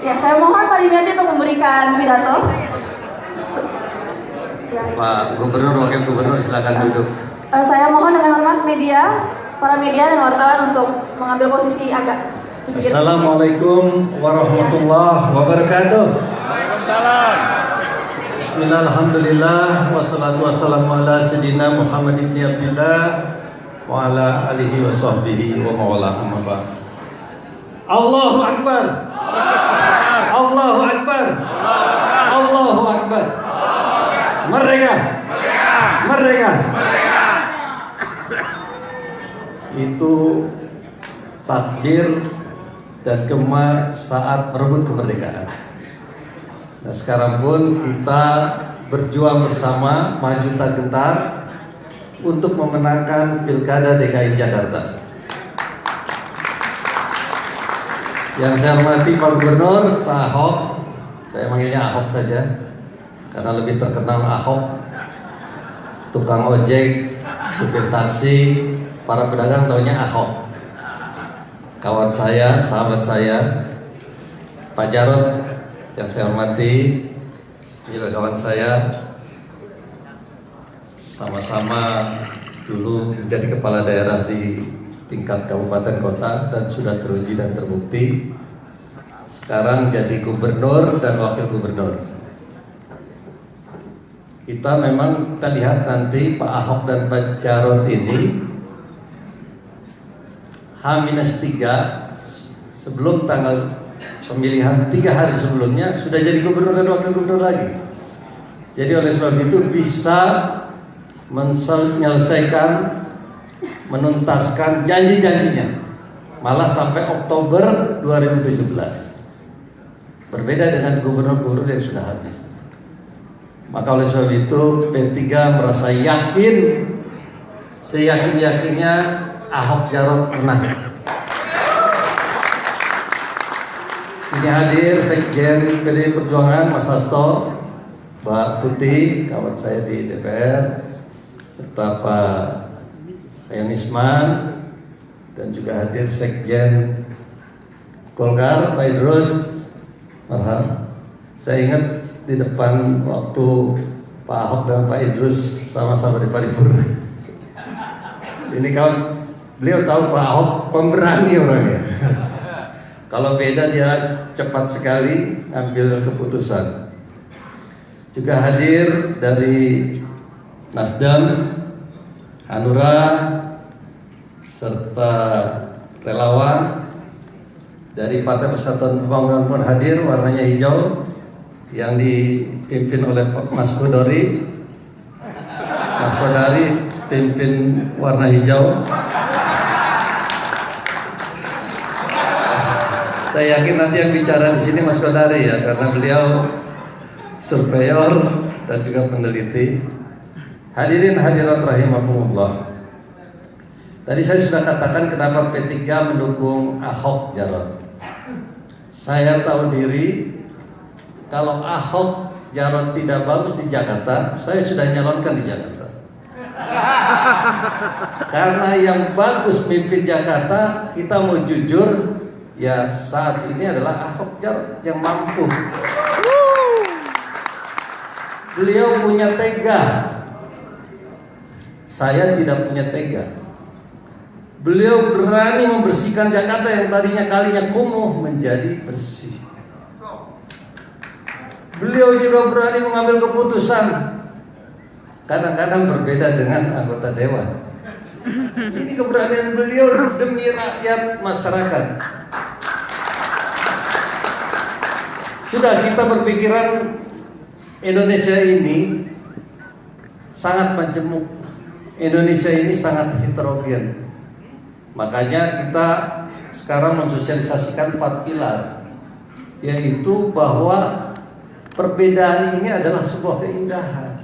Ya, saya mohon Pak Dimyati untuk memberikan pidato. Ya. Pak Gubernur, Wakil Gubernur silakan duduk. Saya mohon dengan hormat media, para media dan wartawan untuk mengambil posisi agak pinggir. Assalamualaikum warahmatullahi wabarakatuh. Waalaikumsalam. Bismillah, alhamdulillah, wassalatu wassalamu ala sayyidina Muhammad ibn Abdillah wa ala alihi wa sahbihi wa mawala amma ba'd. Allahu Akbar. Allahu Akbar. Allahu Akbar. Merdeka. Merdeka. Itu takbir dan gema saat merebut kemerdekaan. Nah, sekarang pun kita berjuang bersama, maju tak gentar untuk memenangkan Pilkada DKI Jakarta. Yang saya hormati Pak Gubernur, Pak Ahok, saya manggilnya Ahok saja karena lebih terkenal Ahok, tukang ojek, supir taksi, para pedagang taunya Ahok. Kawan saya, sahabat saya, Pak Jarod, yang saya hormati, juga kawan saya, sama-sama dulu menjadi kepala daerah di tingkat kabupaten kota dan sudah teruji dan terbukti. Sekarang jadi gubernur dan wakil gubernur. Kita lihat nanti Pak Ahok dan Pak Jarod ini H-3 sebelum tanggal pemilihan, 3 hari sebelumnya sudah jadi gubernur dan wakil gubernur lagi. Jadi oleh sebab itu bisa menyelesaikan, menuntaskan janji-janjinya, malah sampai Oktober 2017. Berbeda dengan gubernur-gubernur yang sudah habis. Maka oleh sebab itu P3 merasa yakin, seyakin-yakinnya Ahok Jarot menang. Sini hadir Sekjen PDI Perjuangan Mas Hasto, Mbak Putih, kawan saya di DPR, serta Pak Yanisman, dan juga hadir Sekjen Golkar Pak Idrus Marham. Saya ingat di depan waktu Pak Ahok dan Pak Idrus sama-sama di paripurna. Ini kawan, beliau tahu Pak Ahok pemberani orangnya. Kalau beda dia cepat sekali ambil keputusan. Juga hadir dari Nasdem, Hanura, serta relawan dari Partai Persatuan Pembangunan pun hadir, warnanya hijau, yang dipimpin oleh Mas Kodari. Mas Kodari pimpin warna hijau. Saya yakin nanti yang bicara di sini Mas Kodari ya, karena beliau surveyor dan juga peneliti. Hadirin hadirat rahimakumullah. Tadi saya sudah katakan kenapa P3 mendukung Ahok Jarot. Saya tahu diri, kalau Ahok Jarot tidak bagus di Jakarta, saya sudah nyalonkan di Jakarta. Karena yang bagus mimpin Jakarta, kita mau jujur, ya saat ini adalah Ahok Jarot yang mampu. Beliau punya tega, saya tidak punya tega. Beliau berani membersihkan Jakarta yang tadinya kalinya kumuh menjadi bersih. Beliau juga berani mengambil keputusan, kadang-kadang berbeda dengan anggota dewan. Ini keberanian beliau demi rakyat masyarakat. Sudah kita berpikiran Indonesia ini sangat majemuk. Indonesia ini sangat heterogen. Makanya kita sekarang mensosialisasikan 4 pilar, yaitu bahwa perbedaan ini adalah sebuah keindahan.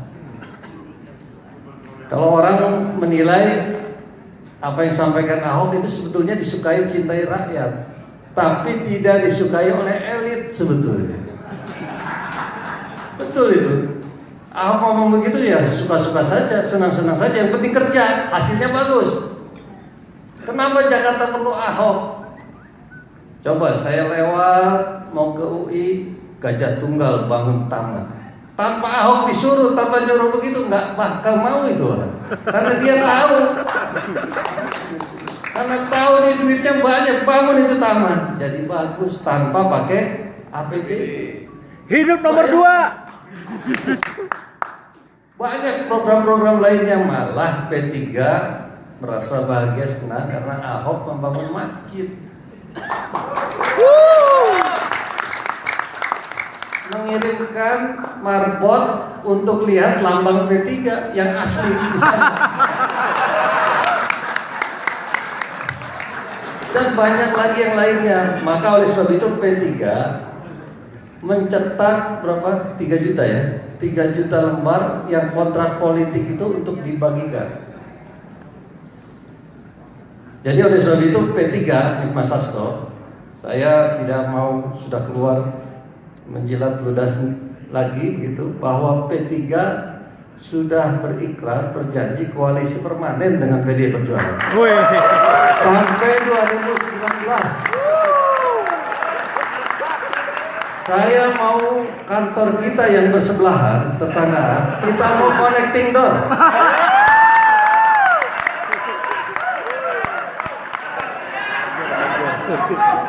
Kalau orang menilai apa yang disampaikan Ahok itu sebetulnya disukai, cintai rakyat, tapi tidak disukai oleh elit sebetulnya. Betul itu. Ahok ngomong begitu ya suka-suka saja, senang-senang saja. Yang penting kerja, hasilnya bagus. Kenapa Jakarta perlu Ahok? Coba saya lewat mau ke UI, Gajah Tunggal bangun taman. Tanpa Ahok disuruh, tanpa nyuruh begitu, nggak bakal mau itu orang. Karena dia tahu. Karena tahu nih duitnya banyak, bangun itu taman. Jadi bagus tanpa pakai APBD. Hidup nomor 2. Banyak program-program lainnya, malah P3 merasa bahagia senang karena Ahok membangun masjid. Mengirimkan marbot untuk lihat lambang P3 yang asli di sana. Dan banyak lagi yang lainnya. Maka oleh sebab itu P3 mencetak berapa? 3 juta ya? 3 juta lembar yang kontrak politik itu untuk dibagikan. Jadi oleh sebab itu P3 di Mas Hasto, saya tidak mau sudah keluar menjilat ludas lagi gitu, bahwa P3 sudah berikrar, berjanji koalisi permanen dengan PDI Perjuangan sampai 2019. Saya mau kantor kita yang bersebelahan, tetanggaan, kita mau connecting door.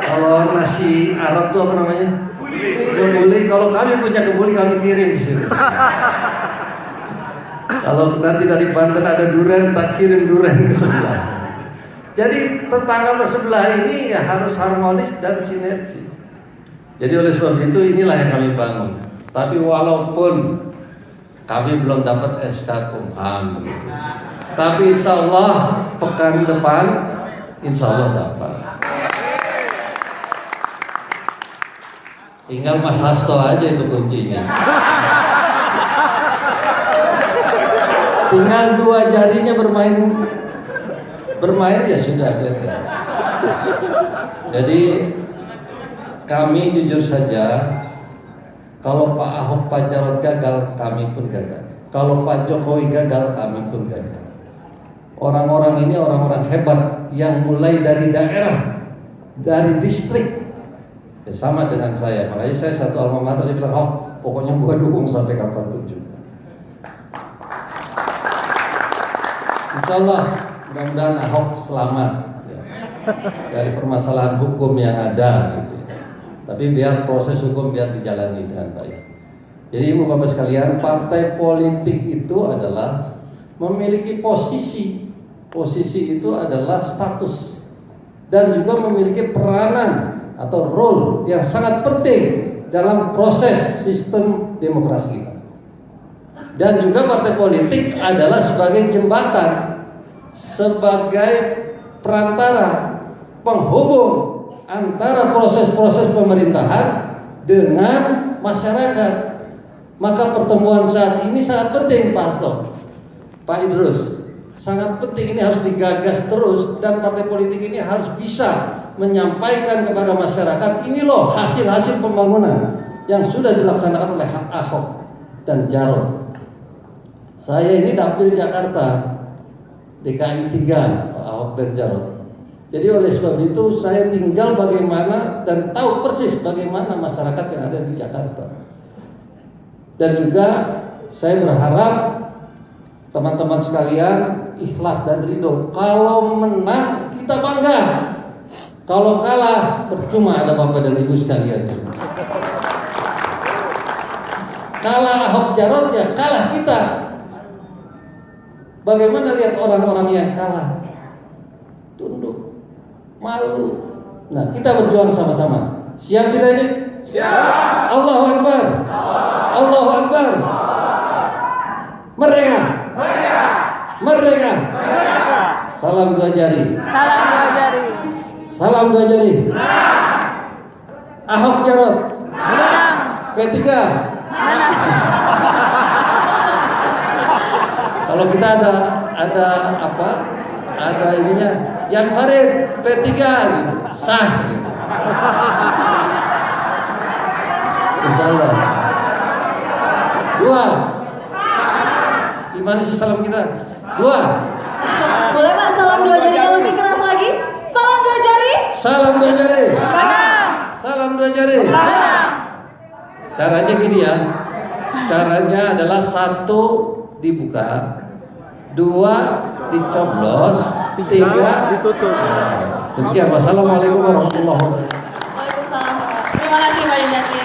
Kalau nasi Arab tuh apa namanya? Kebuli. Kalau kami punya kebuli, kami kirim di situ. Kalau nanti dari Banten ada durian, tak kirim durian ke sebelah. Jadi tetangga bersebelah ini ya harus harmonis dan sinergis. Jadi oleh sebab itu inilah yang kami bangun. Tapi walaupun kami belum dapat SK Kumham, tapi insya Allah pekan depan insya Allah dapat. Tinggal Mas Hasto aja itu kuncinya. Tinggal 2 jarinya bermain ya sudah beres. Jadi kami jujur saja, kalau Pak Ahok, Pak Jarod gagal, kami pun gagal. Kalau Pak Jokowi gagal, kami pun gagal. Orang-orang ini orang-orang hebat yang mulai dari daerah, dari distrik, ya sama dengan saya. Makanya saya satu alma mater, saya bilang, oh pokoknya gua dukung sampai kapanpun juga. Insya Allah mudah-mudahan Ahok selamat ya, dari permasalahan hukum yang ada gitu. Tapi biar proses hukum biar dijalani dengan baik. Jadi ibu bapak sekalian, partai politik itu adalah memiliki posisi. Posisi itu adalah status dan juga memiliki peranan atau role yang sangat penting dalam proses sistem demokrasi kita. Dan juga partai politik adalah sebagai jembatan, sebagai perantara, penghubung antara proses-proses pemerintahan dengan masyarakat. Maka pertemuan saat ini sangat penting Pak Hasto, Pak Idrus, sangat penting, ini harus digagas terus. Dan partai politik ini harus bisa menyampaikan kepada masyarakat, ini loh hasil-hasil pembangunan yang sudah dilaksanakan oleh Ahok dan Jarot. Saya ini dapil Jakarta DKI 3 Ahok dan Jarot. Jadi oleh sebab itu saya tinggal bagaimana dan tahu persis bagaimana masyarakat yang ada di Jakarta. Dan juga saya berharap teman-teman sekalian ikhlas dan ridho. Kalau menang kita bangga, kalau kalah percuma ada bapak dan ibu sekalian. Kalah Ahok Jarot ya kalah kita. Bagaimana lihat orang-orang yang kalah? Tunduk, malu. Nah, kita berjuang sama-sama. Siap tidak ini? Siap. Allahu Akbar. Allahu Akbar. Merdeka. Merdeka. Merdeka. Salam 2 jari. Salam 2 jari. Salam 2 jari. Ahok Jarot. Menang. P3. Menang. Kalau kita ada apa? Ada ininya. Yang Farid P3 gitu. Sah. Gitu. Insyaallah. 2. Gimana sih salam kita? 2. Boleh Pak, salam 2 jari yang lebih keras lagi? Salam 2 jari. Salam 2 jari. Menang. Salam 2 jari. Caranya gini ya. Caranya adalah 1 dibuka, 2 dicoblos, 3 ditutup. Demikian. Wassalamualaikum warahmatullahi wabarakatuh. Waalaikumsalam. Terima kasih Pak Yudhati.